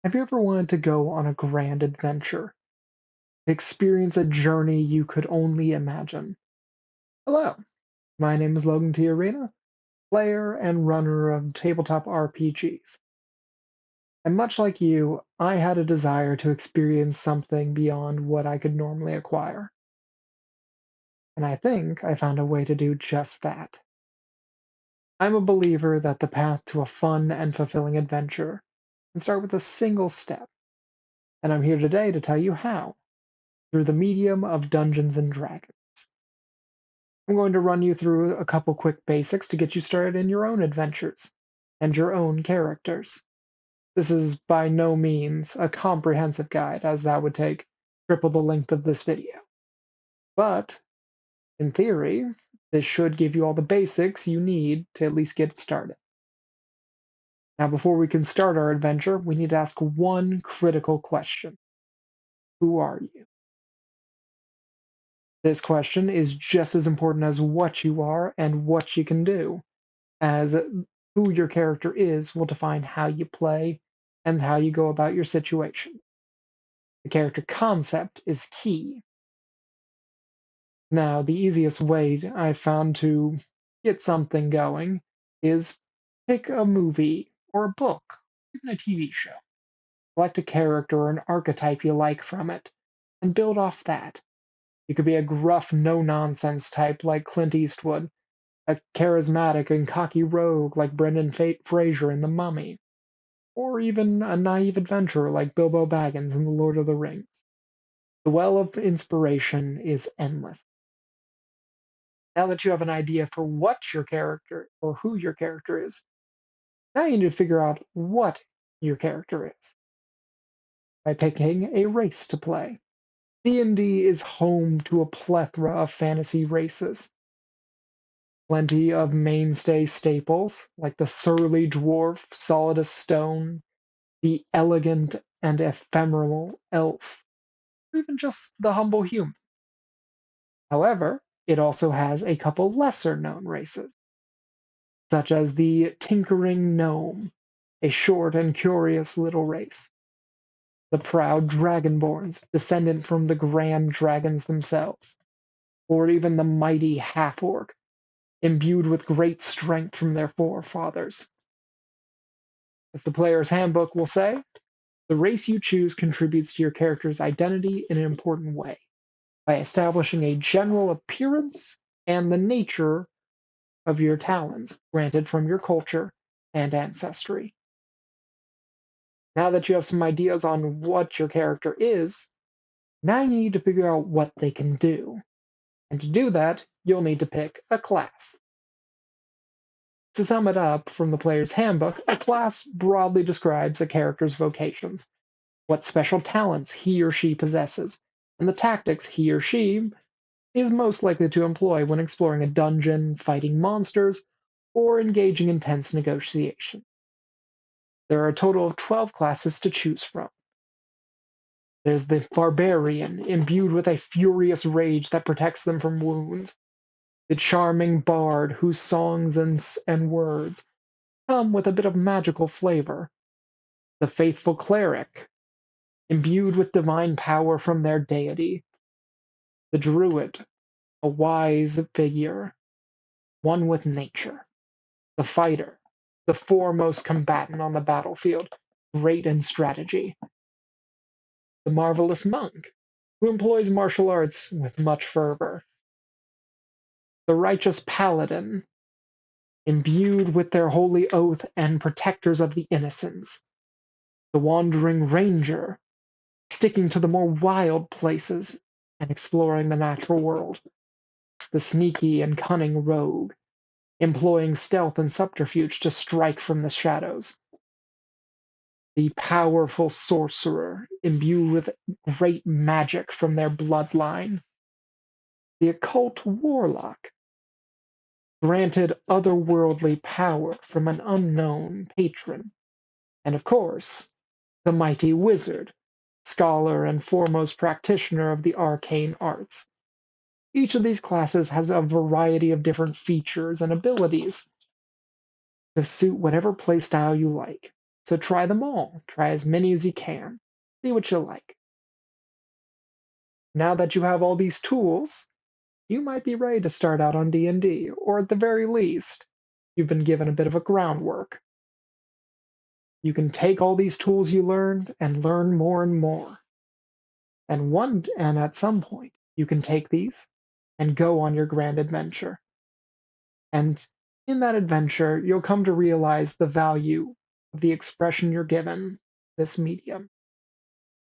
Have you ever wanted to go on a grand adventure, experience a journey you could only imagine? Hello, my name is Logan T. Arena, player and runner of tabletop RPGs. And much like you, I had a desire to experience something beyond what I could normally acquire. And I think I found a way to do just that. I'm a believer that the path to a fun and fulfilling adventure can start with a single step, and I'm here today to tell you how, through the medium of Dungeons and Dragons. I'm going to run you through a couple quick basics to get you started in your own adventures and your own characters. This is by no means a comprehensive guide, as that would take triple the length of this video. But, in theory, this should give you all the basics you need to at least get started. Now, before we can start our adventure, we need to ask one critical question. Who are you? This question is just as important as what you are and what you can do, as who your character is will define how you play and how you go about your situation. The character concept is key. Now, the easiest way I've found to get something going is pick a movie or a book, even a TV show. Select a character or an archetype you like from it, and build off that. You could be a gruff, no nonsense type like Clint Eastwood, a charismatic and cocky rogue like Brendan Fraser in The Mummy, or even a naive adventurer like Bilbo Baggins in The Lord of the Rings. The well of inspiration is endless. Now that you have an idea for what your character or who your character is, now you need to figure out what your character is by picking a race to play. D&D is home to a plethora of fantasy races. Plenty of mainstay staples like the surly dwarf, solid as stone, the elegant and ephemeral elf, or even just the humble human. However, it also has a couple lesser known races, such as the tinkering gnome, a short and curious little race, the proud dragonborns, descendant from the grand dragons themselves, or even the mighty half-orc, imbued with great strength from their forefathers. As the player's handbook will say, the race you choose contributes to your character's identity in an important way by establishing a general appearance and the nature of your talents granted from your culture and ancestry. Now that you have some ideas on what your character is, now you need to figure out what they can do. And to do that, you'll need to pick a class. To sum it up from the player's handbook, a class broadly describes a character's vocations, what special talents he or she possesses, and the tactics he or she is most likely to employ when exploring a dungeon, fighting monsters, or engaging in tense negotiation. There are a total of 12 classes to choose from. There's the barbarian, imbued with a furious rage that protects them from wounds. The charming bard, whose songs and words come with a bit of magical flavor. The faithful cleric, imbued with divine power from their deity. The druid, a wise figure, one with nature. The fighter, the foremost combatant on the battlefield, great in strategy. The marvelous monk, who employs martial arts with much fervor. The righteous paladin, imbued with their holy oath and protectors of the innocents. The wandering ranger, sticking to the more wild places and exploring the natural world. The sneaky and cunning rogue, employing stealth and subterfuge to strike from the shadows. The powerful sorcerer, imbued with great magic from their bloodline. The occult warlock, granted otherworldly power from an unknown patron. And of course, the mighty wizard, scholar and foremost practitioner of the arcane arts. Each of these classes has a variety of different features and abilities to suit whatever playstyle you like. So try them all. Try as many as you can. See what you like. Now that you have all these tools, you might be ready to start out on D&D, or at the very least, you've been given a bit of a groundwork. You can take all these tools you learned and learn more and more. And at some point, you can take these and go on your grand adventure. And in that adventure, you'll come to realize the value of the expression you're given this medium.